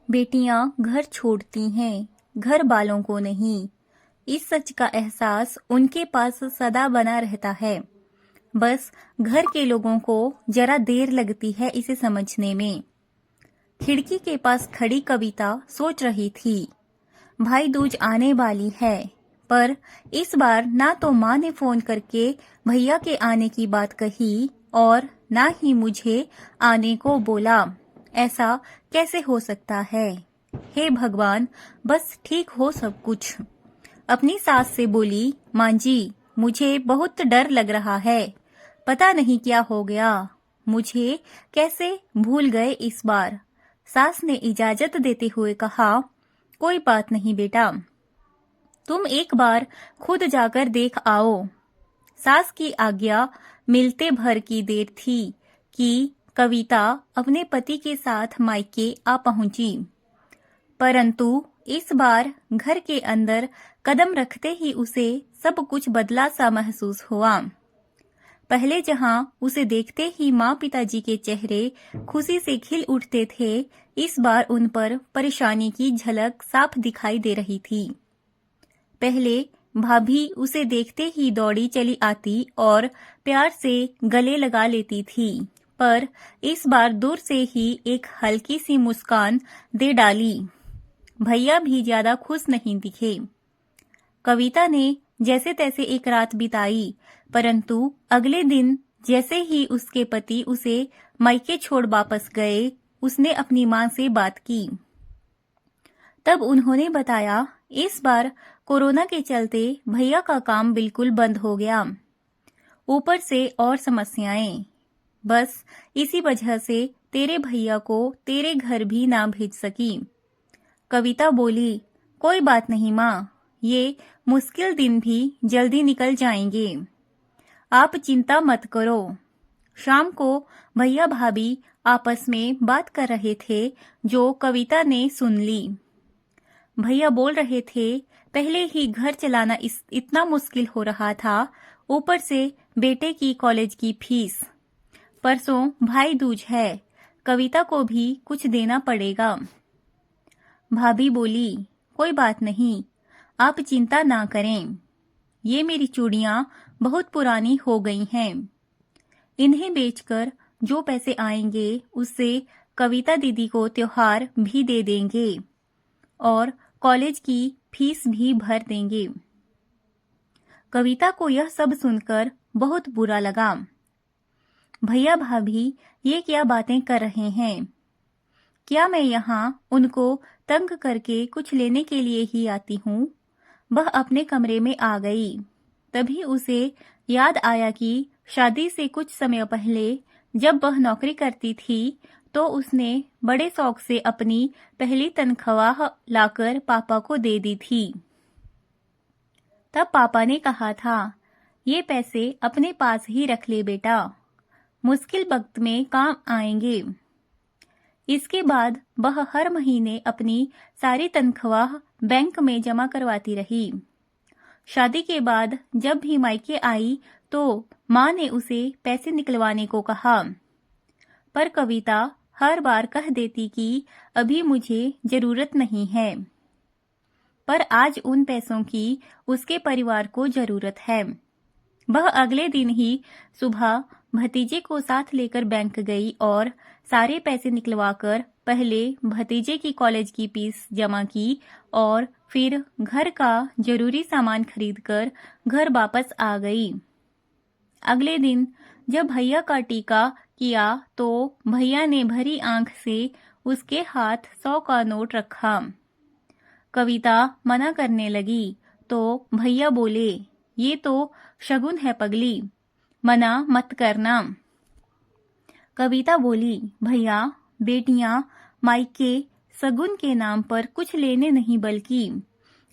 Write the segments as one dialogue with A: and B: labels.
A: बेटियां घर छोड़ती हैं, घर वालों को नहीं। इस सच का एहसास उनके पास सदा बना रहता है। बस घर के लोगों को जरा देर लगती है इसे समझने में। खिड़की के पास खड़ी कविता सोच रही थी, भाई दूज आने वाली है, पर इस बार ना तो माँ ने फोन करके भैया के आने की बात कही और ना ही मुझे आने को बोला। ऐसा कैसे हो सकता है? हे भगवान, बस ठीक हो सब कुछ। अपनी सास से बोली, माँ जी, मुझे बहुत डर लग रहा है। पता नहीं क्या हो गया, मुझे कैसे भूल गए इस बार। सास ने इजाजत देते हुए कहा, कोई बात नहीं बेटा, तुम एक बार खुद जाकर देख आओ। सास की आज्ञा मिलते भर की देर थी कि कविता अपने पति के साथ मायके आ पहुंची। परंतु इस बार घर के अंदर कदम रखते ही उसे सब कुछ बदला सा महसूस हुआ। पहले जहां उसे देखते ही माँ पिताजी के चेहरे खुशी से खिल उठते थे, इस बार उन पर परेशानी की झलक साफ दिखाई दे रही थी। पहले भाभी उसे देखते ही दौड़ी चली आती और प्यार से गले लगा लेती थी, पर इस बार दूर से ही एक हल्की सी मुस्कान दे डाली। भैया भी ज्यादा खुश नहीं दिखे। कविता ने जैसे तैसे एक रात बिताई, परंतु अगले दिन जैसे ही उसके पति उसे मायके छोड़ वापस गए, उसने अपनी माँ से बात की। तब उन्होंने बताया, इस बार कोरोना के चलते भैया का काम बिल्कुल बंद हो गया। ऊपर से और समस्याएं। बस इसी वजह से तेरे भैया को तेरे घर भी ना भेज सकी। कविता बोली, कोई बात नहीं माँ, ये मुश्किल दिन भी जल्दी निकल जाएंगे। आप चिंता मत करो। शाम को भैया भाभी आपस में बात कर रहे थे, जो कविता ने सुन ली। भैया बोल रहे थे, पहले ही घर चलाना इतना मुश्किल हो रहा था, ऊपर से बेटे की कॉलेज की फीस। परसों भाई दूज है, कविता को भी कुछ देना पड़ेगा। भाभी बोली, कोई बात नहीं, आप चिंता ना करें। ये मेरी चूड़ियां बहुत पुरानी हो गई हैं। इन्हें बेचकर जो पैसे आएंगे उससे कविता दीदी को त्योहार भी दे देंगे और कॉलेज की फीस भी भर देंगे। कविता को यह सब सुनकर बहुत बुरा लगा। भैया भाभी ये क्या बातें कर रहे हैं? क्या मैं यहाँ उनको तंग करके कुछ लेने के लिए ही आती हूँ? वह अपने कमरे में आ गई। तभी उसे याद आया कि शादी से कुछ समय पहले जब वह नौकरी करती थी, तो उसने बड़े शौक से अपनी पहली तनख्वाह लाकर पापा को दे दी थी। तब पापा ने कहा था, ये पैसे अपने पास ही रख ले बेटा, मुश्किल वक्त में काम आएंगे। इसके बाद वह हर महीने अपनी सारी तनख्वाह बैंक में जमा करवाती रही। शादी के बाद जब भी मायके आई तो माँ ने उसे पैसे निकलवाने को कहा, पर कविता हर बार कह देती कि अभी मुझे जरूरत नहीं है। पर आज उन पैसों की उसके परिवार को जरूरत है। वह अगले दिन ही सुबह भतीजे को साथ लेकर बैंक गई और सारे पैसे निकलवाकर पहले भतीजे की कॉलेज की फीस जमा की और फिर घर का जरूरी सामान खरीदकर घर वापस आ गई। अगले दिन जब भैया का टीका किया तो भैया ने भरी आंख से उसके हाथ 100 का नोट रखा। कविता मना करने लगी तो भैया बोले, ये तो शगुन है पगली, मना मत करना। कविता बोली, भैया बेटियां मायके शगुन के नाम पर कुछ लेने नहीं बल्कि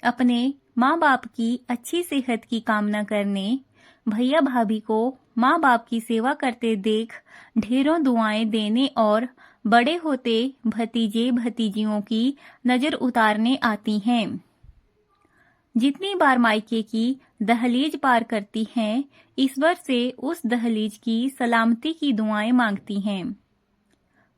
A: अपने माँ बाप की अच्छी सेहत की कामना करने, भैया भाभी को माँ बाप की सेवा करते देख ढेरों दुआएं देने और बड़े होते भतीजे भतीजियों की नजर उतारने आती हैं। जितनी बार मायके की दहलीज पार करती हैं, ईश्वर से उस दहलीज की सलामती की दुआएं मांगती हैं।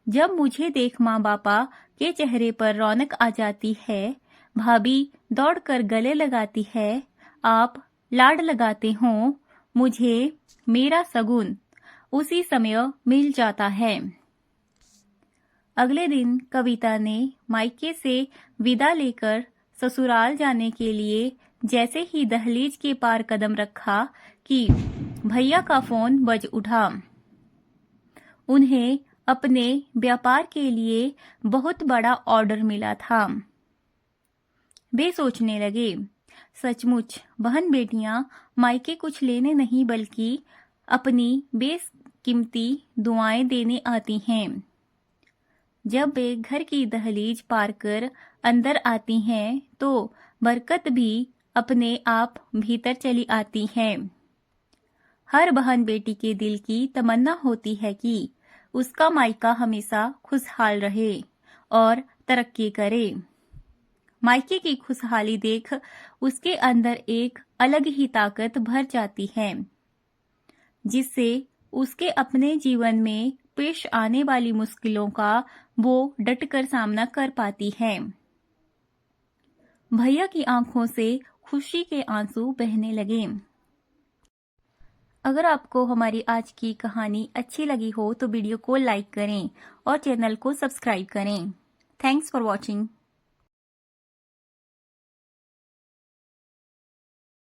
A: जब मुझे देख माँ बापा के चेहरे पर रौनक आ जाती है, भाभी दौड़कर गले लगाती है, आप लाड लगाते हो, मुझे मेरा सगुन उसी समय मिल जाता है। अगले दिन कविता ने मायके से विदा लेकर ससुराल जाने के लिए जैसे ही दहलीज के पार कदम रखा कि भैया का फोन बज उठा। उन्हें अपने व्यापार के लिए बहुत बड़ा ऑर्डर मिला था। वे सोचने लगे, सचमुच बहन बेटियां मायके कुछ लेने नहीं बल्कि अपनी बेकीमती दुआएं देने आती हैं। जब वे घर की दहलीज पार कर अंदर आती हैं तो बरकत भी अपने आप भीतर चली आती है। हर बहन बेटी के दिल की तमन्ना होती है कि उसका मायका हमेशा खुशहाल रहे और तरक्की करे। मायके की खुशहाली देख उसके अंदर एक अलग ही ताकत भर जाती है, जिससे उसके अपने जीवन में पेश आने वाली मुश्किलों का वो डटकर सामना कर पाती है। भैया की आंखों से खुशी के आंसू बहने लगे। अगर आपको हमारी आज की कहानी अच्छी लगी हो तो वीडियो को लाइक करें और चैनल को सब्सक्राइब करें। Thanks for watching.